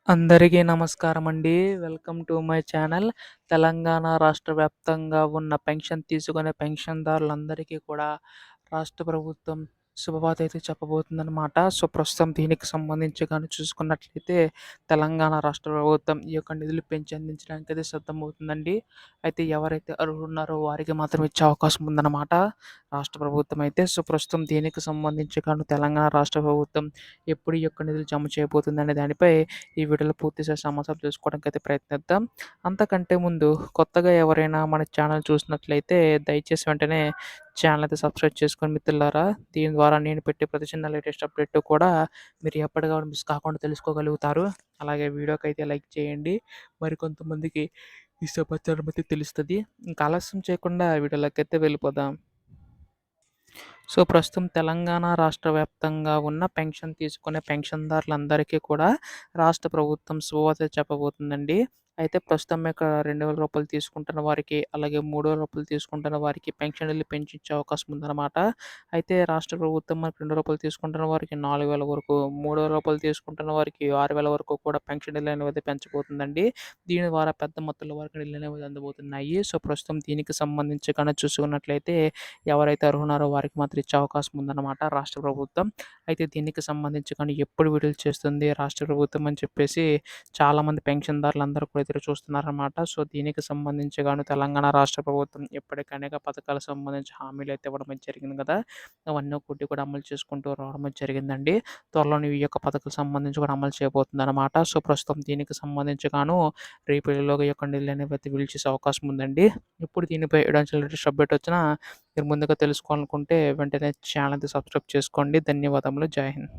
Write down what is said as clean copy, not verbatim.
అందరికీ నమస్కారమండి. Welcome to my channel. Telangana రాష్ట్ర వ్యాప్తంగా ఉన్న పెన్షన్ తీసుకునే పెన్షన్‌దారులందరికీ కూడా రాష్ట్ర ప్రభుత్వం శుభవార్త అయితే చెప్పబోతుందనమాట. సో, ప్రస్తుతం దీనికి సంబంధించి గాని చూసుకున్నట్లయితే తెలంగాణ రాష్ట్ర ప్రభుత్వం ఈ యొక్క నిధులు పెంచి అందించడానికైతే సిద్ధమవుతుందండి. అయితే ఎవరైతే అర్హులున్నారో వారికి మాత్రం ఇచ్చే అవకాశం ఉందన్నమాట రాష్ట్ర ప్రభుత్వం అయితే. సో, ప్రస్తుతం దీనికి సంబంధించి గాను తెలంగాణ రాష్ట్ర ప్రభుత్వం ఎప్పుడు ఈ యొక్క నిధులు జమ చేయబోతుందనే దానిపై ఈ వీడియోలో పూర్తిగా సమాచారం తెలుసుకోవడానికైతే ప్రయత్నిద్దాం. అంతకంటే ముందు కొత్తగా ఎవరైనా మన ఛానల్ చూసినట్లయితే దయచేసి వెంటనే ఛానల్ అయితే సబ్స్క్రైబ్ చేసుకొని మిత్రులారా. దీని ద్వారా నేను పెట్టే ప్రతి చిన్న లేటెస్ట్ అప్డేట్ కూడా మీరు ఎప్పటికప్పుడు మిస్ కాకుండా తెలుసుకోగలుగుతారు. అలాగే వీడియోకైతే లైక్ చేయండి. మరికొంతమందికి ఈ సమాచారం అయితే తెలుస్తది. ఇంకా ఆలస్యం చేయకుండా వీడియోలోకైతే వెళ్ళిపోదాం. సో, ప్రస్తుతం తెలంగాణ రాష్ట్ర వ్యాప్తంగా ఉన్న పెన్షన్ తీసుకునే పెన్షన్‌దారులందరికీ కూడా రాష్ట్ర ప్రభుత్వం శుభవార్త చెప్పబోతుందండి. అయితే ప్రస్తుతం ఇక్కడ రూ. 2,000 తీసుకుంటున్న వారికి, అలాగే రూ. 3,000 తీసుకుంటున్న వారికి పెన్షన్‌లు పెంచిచ్చే అవకాశం ఉందన్నమాట. అయితే రాష్ట్ర ప్రభుత్వం మనకు రూ. 2 తీసుకుంటున్న వారికి 4,000 వరకు, రూ. 3,000 తీసుకుంటున్న వారికి 6,000 వరకు కూడా పెన్షన్‌లు అనేవి పెంచబోతుందండి. దీని ద్వారా పెద్ద మొత్తంలో వరకు నిధులనేవి అందబోతున్నాయి. సో, ప్రస్తుతం దీనికి సంబంధించి కనుక చూసుకున్నట్లయితే ఎవరైతే అర్హున్నారో వారికి మాత్రం ఇచ్చే అవకాశం ఉందన్నమాట రాష్ట్ర ప్రభుత్వం. అయితే దీనికి సంబంధించి కానీ ఎప్పుడు విడుదల చేస్తుంది రాష్ట్ర ప్రభుత్వం అని చెప్పేసి చాలామంది పెన్షన్‌దారులందరూ కూడా ఎదురు చూస్తున్నారన్నమాట. సో, దీనికి సంబంధించి గాను తెలంగాణ రాష్ట్ర ప్రభుత్వం ఇప్పటికే అనేక పథకాలకు సంబంధించి హామీలైతే ఇవ్వడం అయితే జరిగింది కదా! అవన్నీ ఒక్కొక్కటి కూడా అమలు చేసుకుంటూ రావడం అయితే జరిగిందండి. త్వరలోనే ఈ యొక్క పథకాలకు సంబంధించి కూడా అమలు చేయబోతుందన్నమాట. సో, ప్రస్తుతం దీనికి సంబంధించి గాను రేపు ఎల్లుండిలోగా ఈ యొక్క నిధులనేవి అయితే విడుదల చేసే అవకాశం ఉందండి. ఇప్పుడు దీనిపై ఎటువంటి లేటెస్ట్ అప్డేట్ వచ్చినా మీరు ముందుగా తెలుసుకోవాలనుకుంటే వెంటనే ఛానల్ అయితే సబ్స్క్రైబ్ చేసుకోండి. ధన్యవాదములు. జై హింద్.